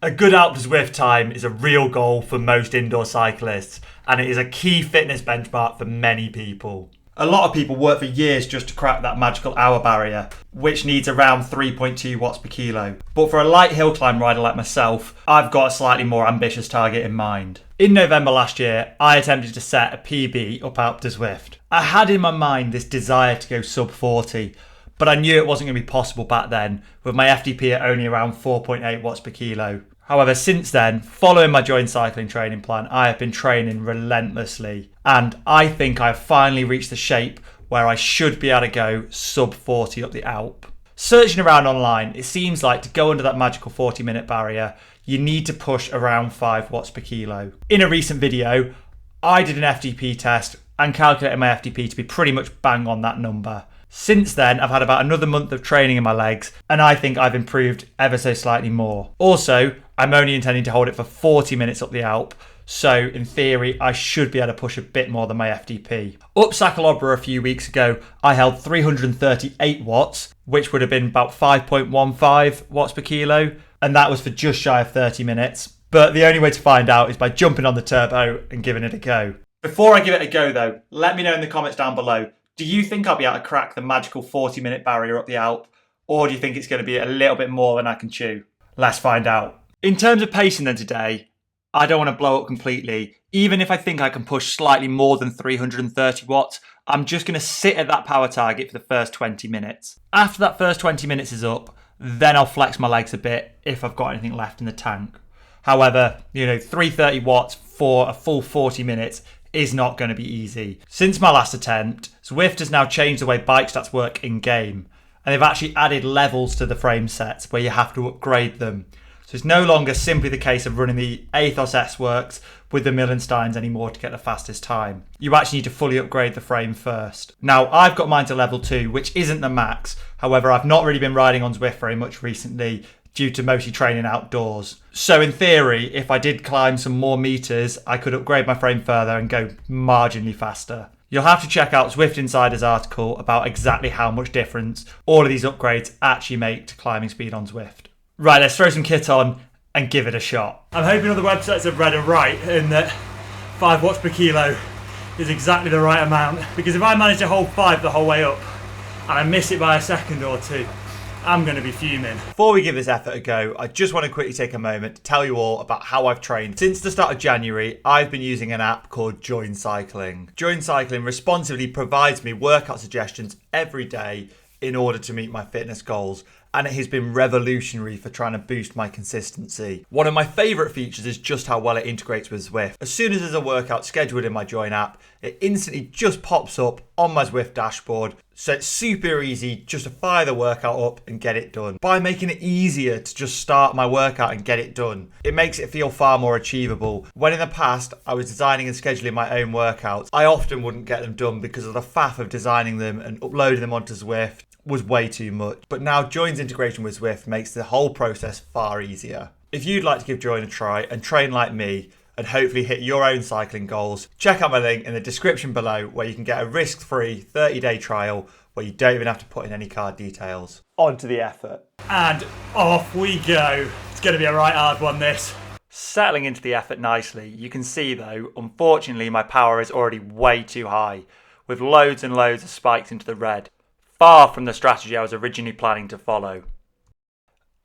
A good Alpe du Zwift time is a real goal for most indoor cyclists, and it is a key fitness benchmark for many people. A lot of people work for years just to crack that magical hour barrier, which needs around 3.2 watts per kilo. But for a light hill climb rider like myself, I've got a slightly more ambitious target in mind. In November last year, I attempted to set a PB up Alpe du Zwift. I had in my mind this desire to go sub 40, but I knew it wasn't going to be possible back then, with my FDP at only around 4.8 watts per kilo. However, since then, following my joint cycling training plan, I have been training relentlessly, and I think I've finally reached the shape where I should be able to go sub 40 up the Alpe. Searching around online, it seems like to go under that magical 40-minute barrier, you need to push around 5 watts per kilo. In a recent video, I did an FDP test and calculated my FDP to be pretty much bang on that number. Since then, I've had about another month of training in my legs, and I think I've improved ever so slightly more. Also, I'm only intending to hold it for 40 minutes up the Alpe, so in theory, I should be able to push a bit more than my FDP. Up Sacalobra a few weeks ago, I held 338 watts, which would have been about 5.15 watts per kilo, and that was for just shy of 30 minutes. But the only way to find out is by jumping on the turbo and giving it a go. Before I give it a go though, let me know in the comments down below, do you think I'll be able to crack the magical 40-minute barrier up the Alpe? Or do you think it's going to be a little bit more than I can chew? Let's find out. In terms of pacing then today, I don't want to blow up completely. Even if I think I can push slightly more than 330 watts, I'm just going to sit at that power target for the first 20 minutes. After that first 20 minutes is up, then I'll flex my legs a bit if I've got anything left in the tank. However, 330 watts for a full 40 minutes is not going to be easy. Since my last attempt, Zwift has now changed the way bike stats work in-game, and they've actually added levels to the frame sets where you have to upgrade them. So it's no longer simply the case of running the Athos S-Works with the Millensteins anymore to get the fastest time. You actually need to fully upgrade the frame first. Now, I've got mine to level 2, which isn't the max. However, I've not really been riding on Zwift very much recently due to mostly training outdoors. So in theory, if I did climb some more meters, I could upgrade my frame further and go marginally faster. You'll have to check out Zwift Insider's article about exactly how much difference all of these upgrades actually make to climbing speed on Zwift. Right, let's throw some kit on and give it a shot. I'm hoping other websites have read and right in that 5 watts per kilo is exactly the right amount, because if I manage to hold 5 the whole way up and I miss it by a second or two, I'm going to be fuming. Before we give this effort a go, I just want to quickly take a moment to tell you all about how I've trained. Since the start of January, I've been using an app called Join Cycling. Join Cycling responsively provides me workout suggestions every day in order to meet my fitness goals, and it has been revolutionary for trying to boost my consistency. One of my favourite features is just how well it integrates with Zwift. As soon as there's a workout scheduled in my Join app, it instantly just pops up on my Zwift dashboard, so it's super easy just to fire the workout up and get it done. By making it easier to just start my workout and get it done, it makes it feel far more achievable. When in the past I was designing and scheduling my own workouts, I often wouldn't get them done because of the faff of designing them and uploading them onto Zwift was way too much. But now Join's integration with Zwift makes the whole process far easier. If you'd like to give Join a try and train like me and hopefully hit your own cycling goals, check out my link in the description below where you can get a risk-free 30-day trial where you don't even have to put in any card details. On to the effort. And off we go. It's going to be a right hard one, this. Settling into the effort nicely, you can see though, unfortunately my power is already way too high, with loads and loads of spikes into the red. Far from the strategy I was originally planning to follow.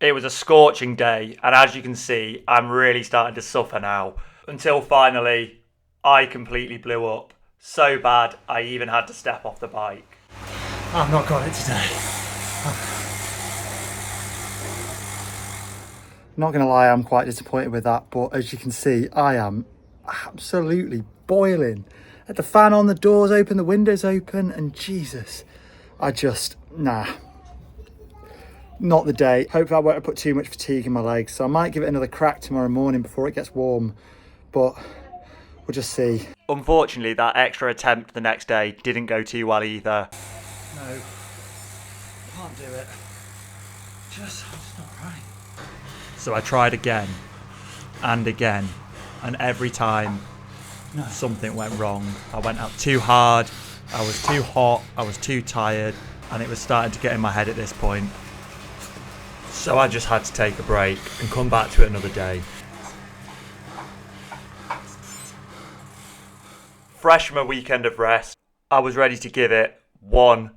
It was a scorching day, and as you can see, I'm really starting to suffer now. Until finally, I completely blew up. So bad, I even had to step off the bike. I've not got it today. Not going to lie, I'm quite disappointed with that, but as you can see, I am absolutely boiling. Had the fan on, the doors open, the windows open, and Jesus, not the day. Hopefully I won't put too much fatigue in my legs, so I might give it another crack tomorrow morning before it gets warm, but we'll just see. Unfortunately, that extra attempt the next day didn't go too well either. No, can't do it. Just not right. So I tried again and again, and every time something went wrong. I went out too hard, I was too hot, I was too tired, and it was starting to get in my head at this point. So I just had to take a break and come back to it another day. Fresh from a weekend of rest, I was ready to give it one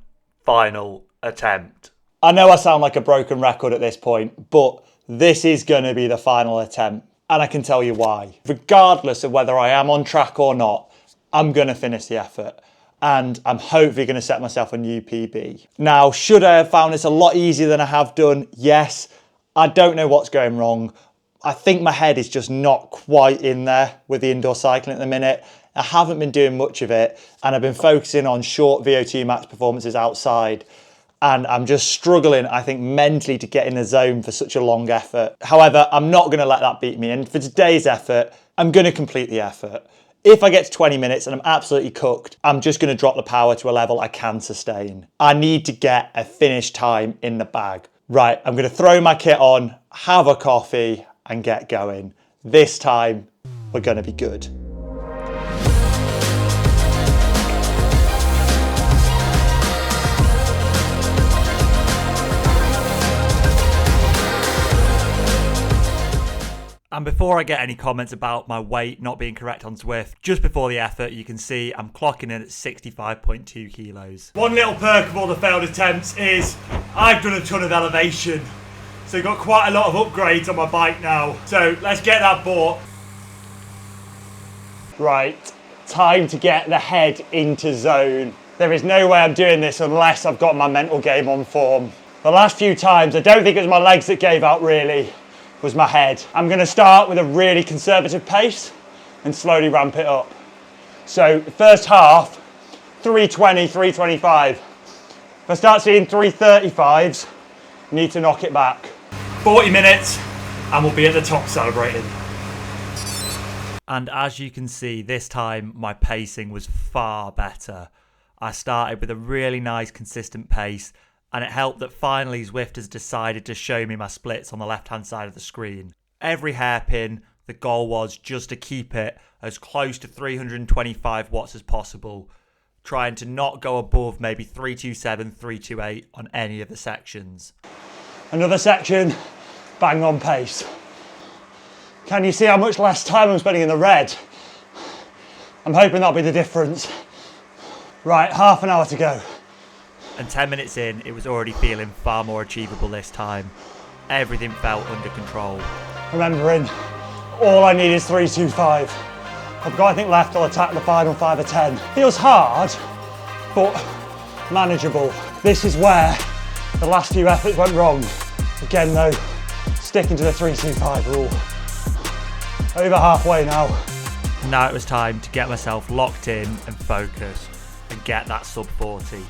final attempt. I know I sound like a broken record at this point, but this is going to be the final attempt. And I can tell you why. Regardless of whether I am on track or not, I'm going to finish the effort. And I'm hopefully going to set myself a new PB. Now, should I have found this a lot easier than I have done? Yes. I don't know what's going wrong. I think my head is just not quite in there with the indoor cycling at the minute. I haven't been doing much of it, and I've been focusing on short VO2 max performances outside. And I'm just struggling, I think, mentally to get in the zone for such a long effort. However, I'm not going to let that beat me. And for today's effort, I'm going to complete the effort. If I get to 20 minutes and I'm absolutely cooked, I'm just going to drop the power to a level I can sustain. I need to get a finish time in the bag. Right, I'm going to throw my kit on, have a coffee, and get going. This time, we're going to be good. And before I get any comments about my weight not being correct on Zwift, just before the effort, you can see I'm clocking in at 65.2 kilos. One little perk of all the failed attempts is I've done a ton of elevation. So I've got quite a lot of upgrades on my bike now. So let's get that bought. Right, time to get the head into zone. There is no way I'm doing this unless I've got my mental game on form. The last few times, I don't think it was my legs that gave out really. Was my head. I'm going to start with a really conservative pace and slowly ramp it up. So the first half, 320, 325. If I start seeing 335s, need to knock it back. 40 minutes and we'll be at the top celebrating. And as you can see, this time my pacing was far better. I started with a really nice consistent pace, and it helped that finally Zwift has decided to show me my splits on the left-hand side of the screen. Every hairpin, the goal was just to keep it as close to 325 watts as possible, trying to not go above maybe 327, 328 on any of the sections. Another section, bang on pace. Can you see how much less time I'm spending in the red? I'm hoping that'll be the difference. Right, half an hour to go. And 10 minutes in, it was already feeling far more achievable this time. Everything felt under control. Remembering, all I need is 325. I've got anything left, I'll attack the final 5 or 10. Feels hard, but manageable. This is where the last few efforts went wrong. Again though, sticking to the 325 rule. Over halfway now. Now it was time to get myself locked in and focused and get that sub 40.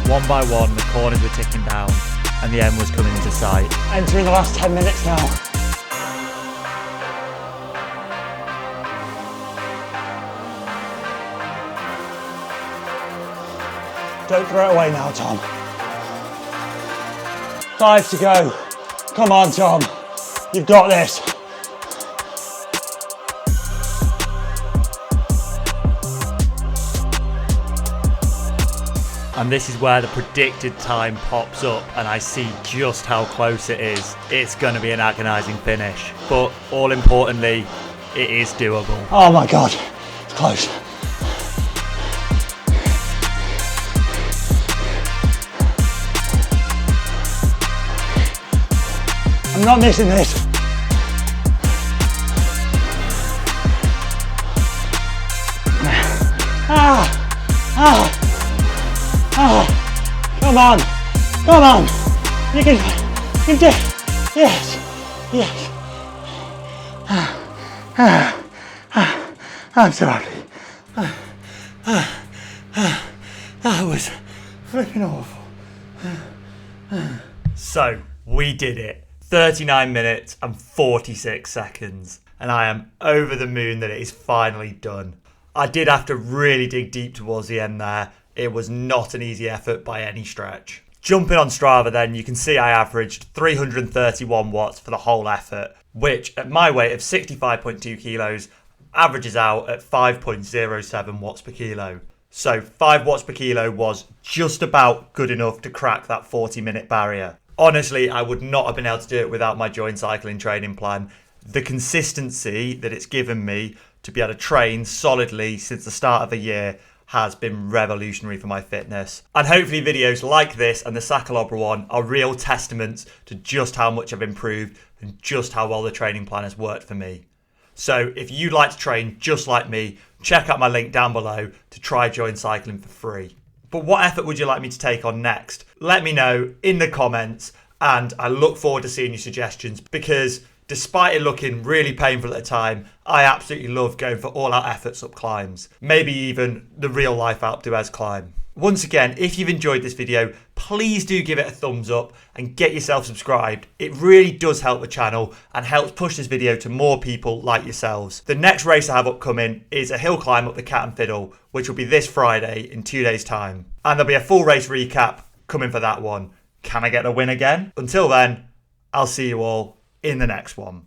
One by one, the corners were ticking down and the end was coming into sight. Entering the last 10 minutes now. Don't throw it away now, Tom. 5 to go. Come on, Tom. You've got this. And this is where the predicted time pops up and I see just how close it is. It's going to be an agonising finish, but all importantly, it is doable. Oh my God, it's close. I'm not missing this. Come on, come on. You can do it. Yes, yes. I'm so happy. That was flipping awful. So, we did it. 39 minutes and 46 seconds. And I am over the moon that it is finally done. I did have to really dig deep towards the end there. It was not an easy effort by any stretch. Jumping on Strava then, you can see I averaged 331 watts for the whole effort, which at my weight of 65.2 kilos averages out at 5.07 watts per kilo. So 5 watts per kilo was just about good enough to crack that 40-minute barrier. Honestly, I would not have been able to do it without my Join Cycling training plan. The consistency that it's given me to be able to train solidly since the start of the year has been revolutionary for my fitness. And hopefully videos like this and the Sakalobra one are real testaments to just how much I've improved and just how well the training plan has worked for me. So if you'd like to train just like me, check out my link down below to try Join Cycling for free. But what effort would you like me to take on next? Let me know in the comments, and I look forward to seeing your suggestions, because despite it looking really painful at the time, I absolutely love going for all-out efforts up climbs. Maybe even the real-life Alpe d'Huez climb. Once again, if you've enjoyed this video, please do give it a thumbs up and get yourself subscribed. It really does help the channel and helps push this video to more people like yourselves. The next race I have upcoming is a hill climb up the Cat and Fiddle, which will be this Friday in 2 days' time. And there'll be a full race recap coming for that one. Can I get a win again? Until then, I'll see you all in the next one.